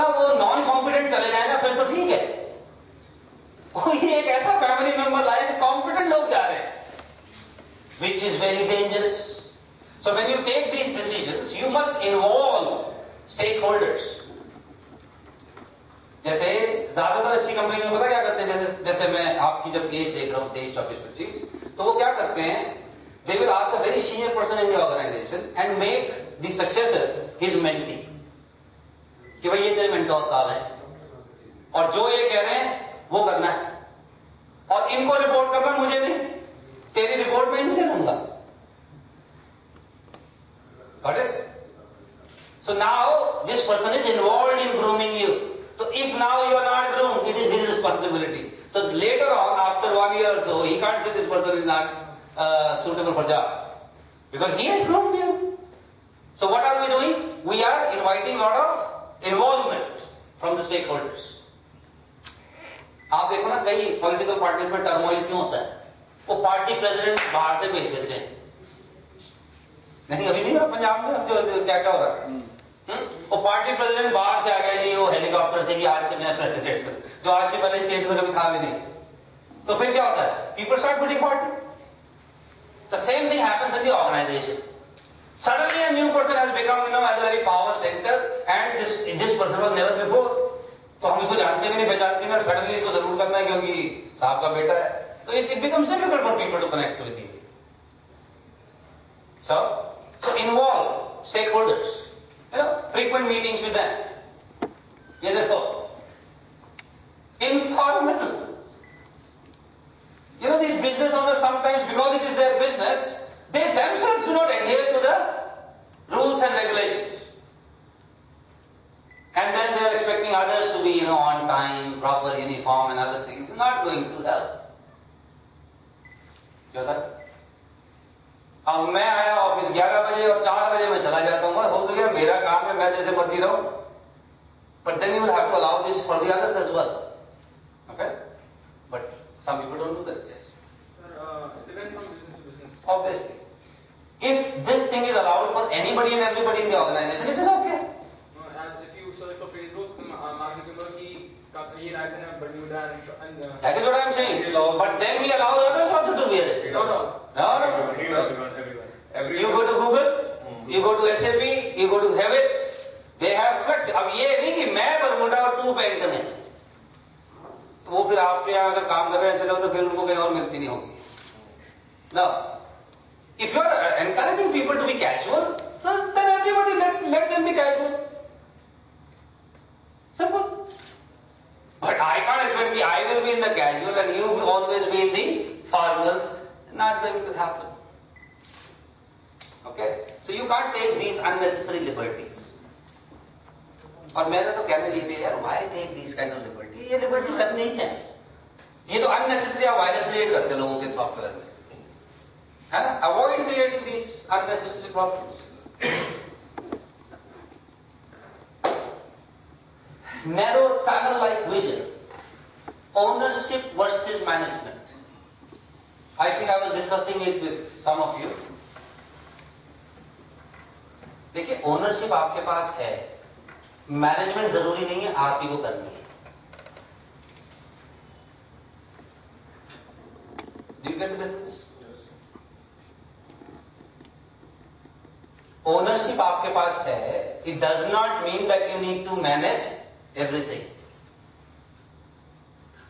ना वो non competent चले जाए ना फिर तो ठीक है। कोई एक ऐसा फैमिली मेंबर लाए कॉम्पिटेंट लोग जा रहे हैं, which is very dangerous. So when you take these decisions, you must involve stakeholders. जैसे ज्यादातर अच्छी कंपनी में पता क्या करते हैं, जैसे मैं आपकी जब एज देख रहा हूँ 23, 24, 25, तो वो क्या करते हैं, they will ask a very senior person in the organization and make the successor his mentee. कि भाई ये तेरे मेंटोर साहब हैं और जो ये कह रहे हैं वो करना है, और इनको रिपोर्ट करना मुझे नहीं, तेरी रिपोर्ट में इनसे लूंगा। Got it? So now this person is involved in grooming you. So if now you are not groomed, it is his responsibility. So later on, after 1 year or so, he can't say this person is not suitable for job because he has groomed you. So what are we doing? We are inviting a lot of involvement from the stakeholders. आप देखो ना कई political parties में turmoil क्यों होता है, वो party president बाहर से भेज देते हैं। नहीं अभी नहीं हुआ पंजाब में, अब जो क्या क्या हो रहा है, वो पार्टी प्रेसिडेंट बाहर से आ गया, नहीं वो हेलीकॉप्टर से कि आज से मैं प्रेसिडेंट हूं, जो आज से पहले स्टेट में कभी था भी नहीं। तो फिर क्या होता है, people start putting party. The same thing happens in the organisation. Suddenly a new person has become, at a very power center, and this person was never before. तो हम इसको जानते भी नहीं, पहचानते नहीं, और सडनली इसको जरूर करना है क्योंकि साहब का बेटा है, तो it becomes difficult for people to connect with you. So involve stakeholders, frequent meetings with them. ये देखो, informal. These business owners sometimes, because it is their business, they themselves do not adhere to the rules and regulations. And then they are expecting others to be, on time, proper uniform and other things. Not going to help. क्यों sir? अब मैं आया office 11 बजे और 4 बजे मैं चला जाता हूँ, हो तो गया, मेरा काम है, मैं जैसे मर्जी रहूं. But then you will have to allow this for the others as well. Okay? But some people don't do that. Yes. It depends from business to business. Obviously. If this thing is allowed for anybody and everybody in the organization, it is okay. As if you search for Facebook, Mark Zuckerberg, he writes in a Bermuda and that is what I am saying. But then he allows others also to wear it. No. Everyone. You go to Google, you go to SAP, you go to Hewitt, they have flex. अब ये नहीं कि मैं Bermuda और तू pant में, तो वो फिर आपके यहाँ अगर काम कर रहे हैं ऐसे लोग, तो फिर उनको कहीं और मिलती नहीं होगी. No. If you are encouraging people to be casual, so then everybody let them be casual. Simple. But I can't expect I will be in the casual and you will always be in the formals. Not going to happen. Okay? So you can't take these unnecessary liberties. और मेरा तो कहना ये भी है, why take these kind of liberty? ये liberty करनी ही है. ये तो unnecessary आप वायरस क्रिएट करते लोगों के सॉफ्टवेयर में. है ना? Avoid creating these unnecessary problems. Narrow tunnel-like vision. Ownership versus management. I think I was discussing it with some of you. देखिए, ओनरशिप आपके पास है, मैनेजमेंट जरूरी नहीं है, आप ही को करनी है. Do you get the difference? Ownership आपके पास है, it does not mean that you need to manage everything.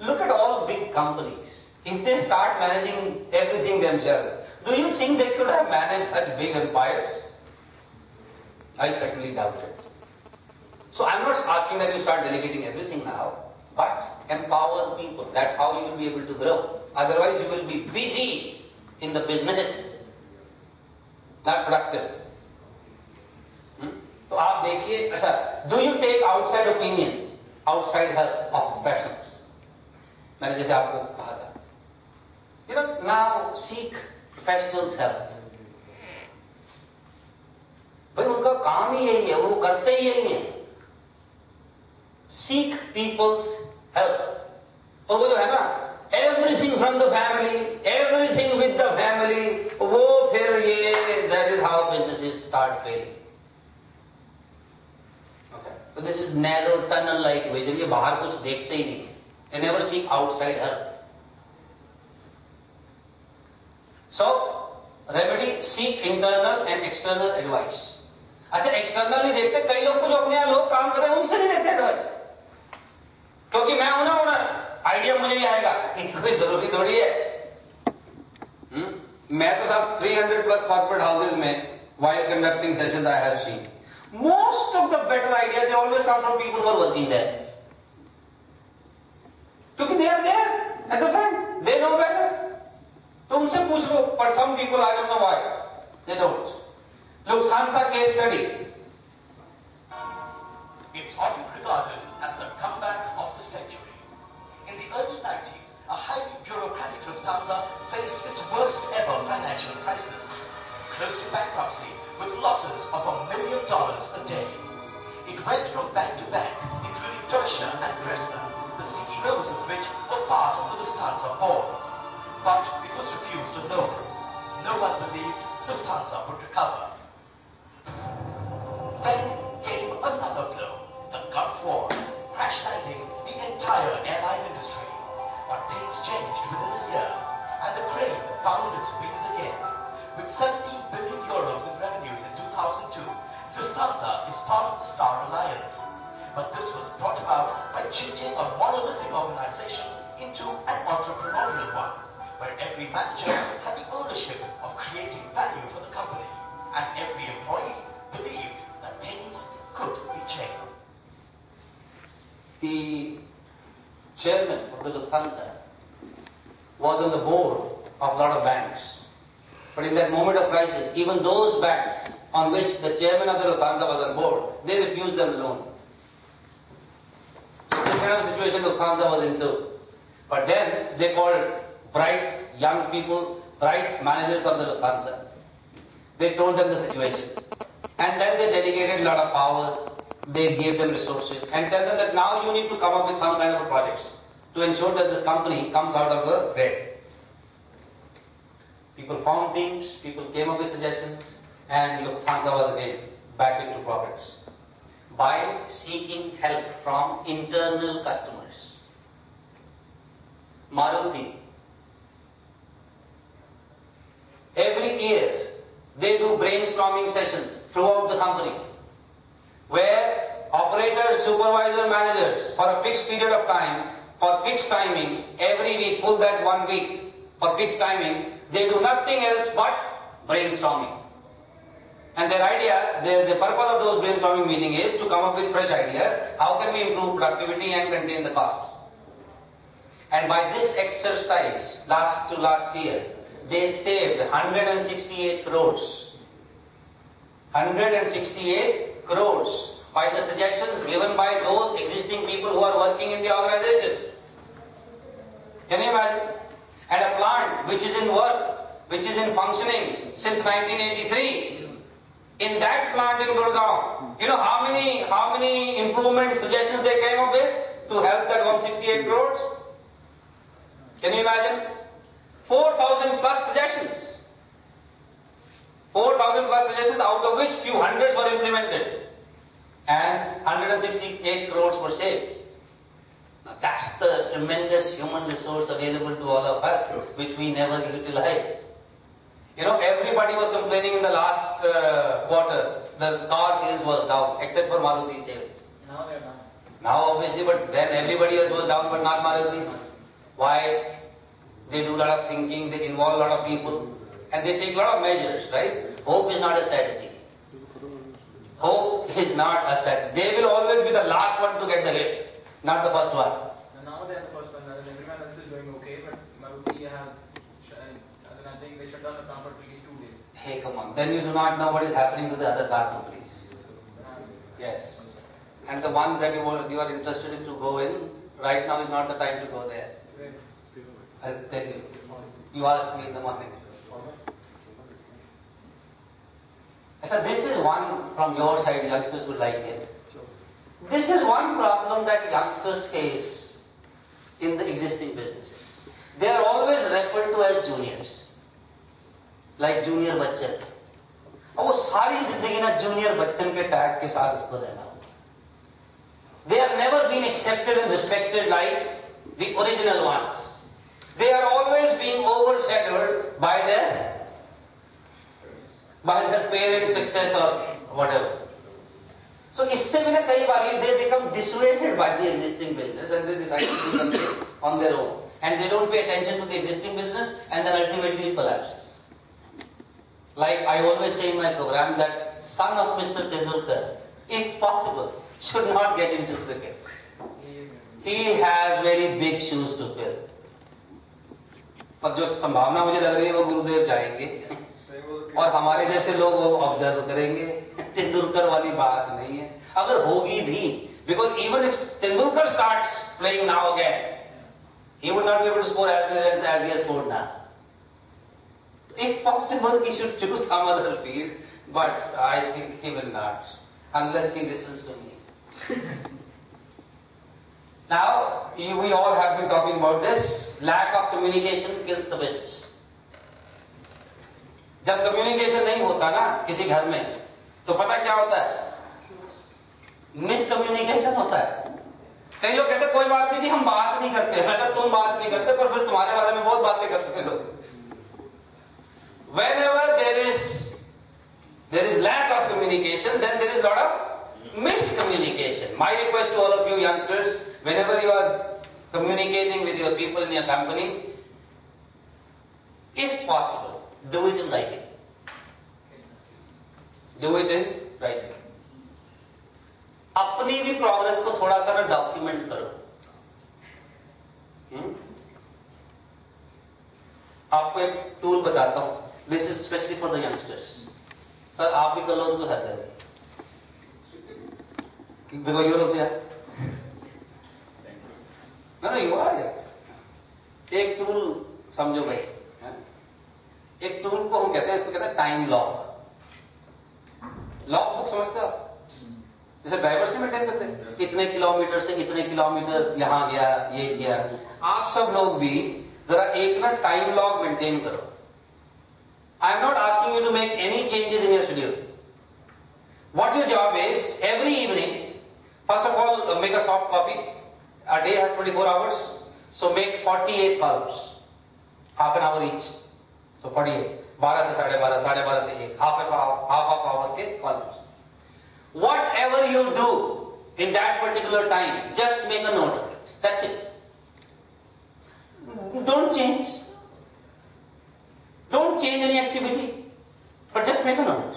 Look at all big companies. If they start managing everything themselves, do you think they could have managed such big empires? I certainly doubt it. So I'm not asking that you start delegating everything now, but empower people. That's how you will be able to grow. Otherwise you will be busy in the business, not productive. तो आप देखिए, अच्छा, do you take outside opinion, outside help of professionals? मैंने जैसे आपको कहा था, now seek professionals help. भाई उनका काम ही यही है, वो करते ही यही है. Seek people's help. और वो जो है ना, everything from the family, everything with the family, वो फिर ये, that is how businesses start failing. So So this is narrow tunnel-like vision. ये बाहर कुछ देखते ही नहीं है. They never seek outside help. So remedy, seek internal and external advice. अच्छा एक्सटर्नल नहीं देखते, कई लोग को जो अपने यहाँ लोग काम कर रहे हैं उनसे नहीं लेते एडवाइस, क्योंकि मैं हूं ना ओनर, आइडिया मुझे ही आएगा. कोई जरूरी थोड़ी है. मैं तो सब 300 प्लस कॉर्पोरेट हाउसेज में while conducting sessions I have seen most of the better ideas they always come from people who are working there, क्योंकि they are there at the front, they know better. तो उनसे पूछ लो. But some people I don't know why they don't. Lufthansa case study. It's often regarded as the comeback of the century. In the early 90s, a highly bureaucratic Lufthansa faced its worst ever financial crisis, close to bankruptcy with losses of $1 million a day. It went from bank to bank, including Deutsche and Dresdner, the CEOs of which were part of the Lufthansa board. But it was refused a loan. No one believed Lufthansa would recover. Then came another blow, the Gulf War, crash landing the entire airline industry. But things changed within a year, and the crane found its wings again. With 17 billion euros in revenues in 2002, Lufthansa is part of the Star Alliance. But this was brought about by changing a monolithic organization into an entrepreneurial one, where every manager had the ownership of creating value for the company, and every employee believed that things could be changed. The chairman of the Lufthansa was on the board of a lot of banks. But in that moment of crisis, even those banks on which the chairman of the Lufthansa was on board, they refused them loan. So this kind of situation Lufthansa was into. But then they called bright young people, bright managers of the Lufthansa. They told them the situation. And then they delegated a lot of power. They gave them resources and tell them that now you need to come up with some kind of a projects to ensure that this company comes out of the red. People found things, people came up with suggestions, and Lufthansa was again back into profits by seeking help from internal customers. Maruti, every year they do brainstorming sessions throughout the company where operators, supervisor, managers for a fixed period of time, for fixed timing, every week, full that 1 week for fixed timing, they do nothing else but brainstorming. And their idea, the purpose of those brainstorming meetings is to come up with fresh ideas. How can we improve productivity and contain the cost? And by this exercise, last year, they saved 168 crores. 168 crores by the suggestions given by those existing people who are working in the organization. Can you imagine? And a plant which is in work, which is in functioning since 1983, in that plant in Gurgaon, you know how many improvement suggestions they came up with to help that 168 crores? Can you imagine? 4,000 plus suggestions. 4,000 plus suggestions, out of which few hundreds were implemented. And 168 crores were saved. Now that's the tremendous human resource available to all of us, which we never utilize. You know, everybody was complaining in the last quarter, the car sales was down, except for Maruti sales. Now they're down. Now obviously, but then everybody else was down, but not Maruti. Why? They do a lot of thinking, they involve a lot of people, and they take a lot of measures, right? Hope is not a strategy. Hope is not a strategy. They will always be the last one to get the lift, not the first one. Now they're the first one, and everyone else is doing okay, but Maruti has, I think they shut down the plant for at least 2 days. Hey, come on. Then you do not know what is happening to the other car companies. Yes. And the one that you are interested in to go in, right now is not the time to go there. I'll tell you. You asked me in the morning. So this is one from your side, youngsters would like it. This is one problem that youngsters face in the existing businesses. They are always referred to as juniors. Like junior Bachchan. और वो सारी जिंदगी ना junior Bachchan के tag के साथ उसको रहना होगा. been accepted and respected like the original ones. They are always being overshadowed by their parents' success or whatever. So इससे भी ना कई बार they become dissuaded by the existing business and they decide to do something on their own. And they don't pay attention to the existing business and then ultimately it collapses. Like I always say in my program that son of Mr. Tendulkar, if possible, should not get into cricket. He has very big shoes to fill. पर जो संभावना मुझे लग रही है वो गुरुदेव जाएंगे और हमारे जैसे लोग वो ऑब्जर्व करेंगे. तेंदुलकर वाली बात नहीं है. अगर होगी भी, because even if Tendulkar starts playing now again, he would not be able to score as many runs as he has scored now. If possible, he should choose some other field, but I think he will not, unless he listens to me. Now, we all have been talking about this. Lack of communication kills the business. जब communication नहीं होता ना किसी घर में, तो पता क्या होता है? मिसकम्युनिकेशन होता है. कई लोग कहते हैं कोई बात नहीं थी, हम बात नहीं करते. अगर तुम बात नहीं करते, पर फिर तुम्हारे बारे में बहुत बातें करते हैं लोग. Whenever there is lack of communication, then there is a lot of miscommunication. My request to all of you youngsters, whenever you are communicating with your people in your company, if possible, do it in writing. Do it in writing. अपनी भी progress को थोड़ा सा ना document करो. आपको एक tool बताता हूं. This is specially for the youngsters. Sir आप भी कर लो तो हर जगह. बिकॉज यू लोग ना यू आर. एक टूल समझो भाई. एक टूल को हम कहते हैं, इसको कहते हैं टाइम लॉग. लॉग बुक समझते हो? जैसे ड्राइवर से मेंटेन करते हैं, इतने किलोमीटर से इतने किलोमीटर यहां गया, ये किया. आप सब लोग भी जरा एक ना टाइम लॉग मेंटेन करो. I am not asking you to make any changes in your schedule. What your job is, every evening, first of all make a soft copy. A day has 24 hours, so make 48 columns, half an hour each. So 48, 12 से 12:30, 12:30 से 1, half hour के columns. Whatever you do in that particular time, just make a note of it. That's it. Don't change. Don't change any activity, but just make a note.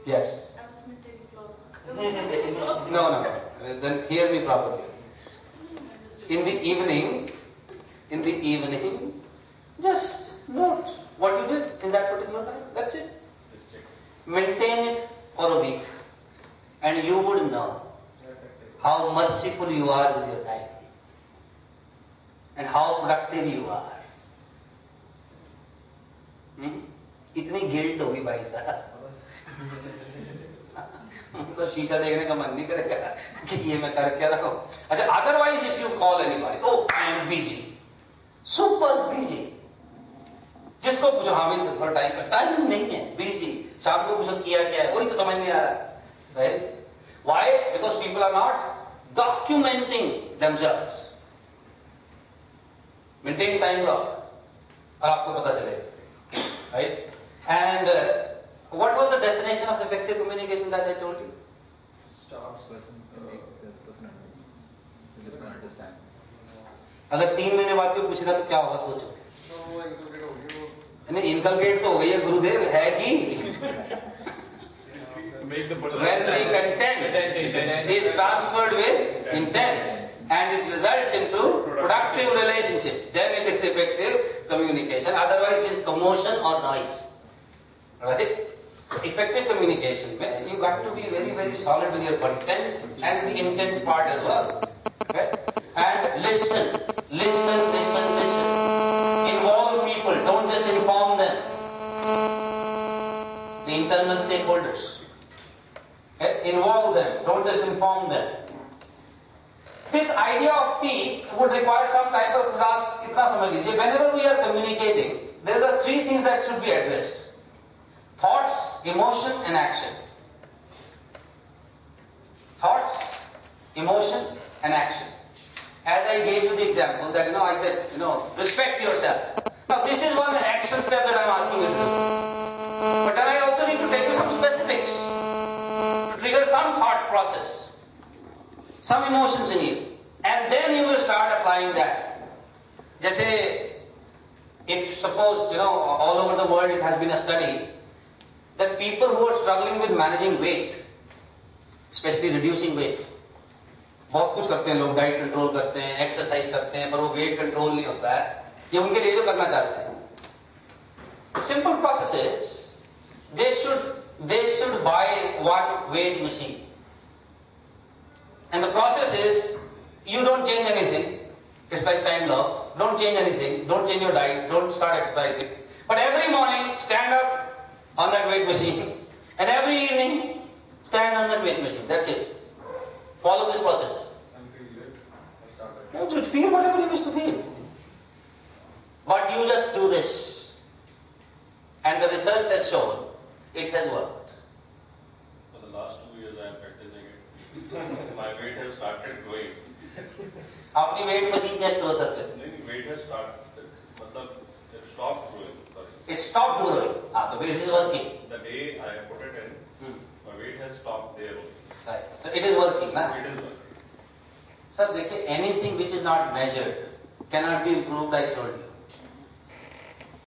Yes. No. Then hear me properly. In the evening, just note what you did in that particular time. That's it. Maintain it for a week, and you would know how merciful you are with your time and how productive you are. इतनी guilt होगी भाई साहब, तो शीशा देखने का मन नहीं करेगा कि ये मैं कर क्या रहा हूं. अच्छा, otherwise if you call anybody, oh I am busy, super busy. जिसको पूछो हाँ भी थोड़ा टाइम नहीं है, बिजी. शाम को पूछो किया क्या है, वही तो समझ नहीं आ रहा. Right? Why? Because people are not documenting themselves. Maintain time log और आपको पता चलेगा. Right? And what was the definition of effective communication that I told you? Stops person to make the person understand. अगर 3 महीने बाद भी पूछेगा तो क्या होगा सोचो. नहीं, इनकलकेट तो हो गई है गुरुदेव, है कि when the content is transferred with intent and it results into productive relationship, then it is effective communication. Otherwise it is commotion or noise. Right? So effective communication, you got to be very, very solid with your content and the intent part as well. Okay? And listen. Involve people, don't just inform them. The internal stakeholders. Okay? Involve them, don't just inform them. This idea of peak would require some type of itna samajh lijiye. Whenever we are communicating, there are 3 things that should be addressed. Thoughts, emotion and action. thoughts, emotion and action. As I gave you the example that, I said, respect yourself. Now this is one action step that I'm asking you to do. But then I also need to tell you some specifics to trigger some thought process, some emotions in you. And then you will start applying that. Jaise, if suppose, all over the world it has been a study that people who are struggling with managing weight, especially reducing weight, बहुत कुछ करते हैं लोग, diet control करते हैं, exercise करते हैं, पर वो वेट कंट्रोल नहीं होता है, ये उनके लिए जो करना चाहते हैं. Simple process is they should buy one weight machine. And the process is you don't change anything. It's like time law. Don't change anything. Don't change your diet. Don't start exercising. But every morning stand up on that weight machine, and every evening stand on that weight machine. That's it. Follow this process. You should feel whatever you wish to feel. But you just do this. And the research has shown it has worked. For the last 2 years I am practicing it. My weight has started growing. अपनी weight machine check करो sir. नहीं, weight has started, मतलब it stopped growing. Sorry. It stopped growing. So it is working. The day I put it in, my weight has stopped there only. Right. So it is working, na? It is working. Sir, देखिए, anything which is not measured cannot be improved, I told you.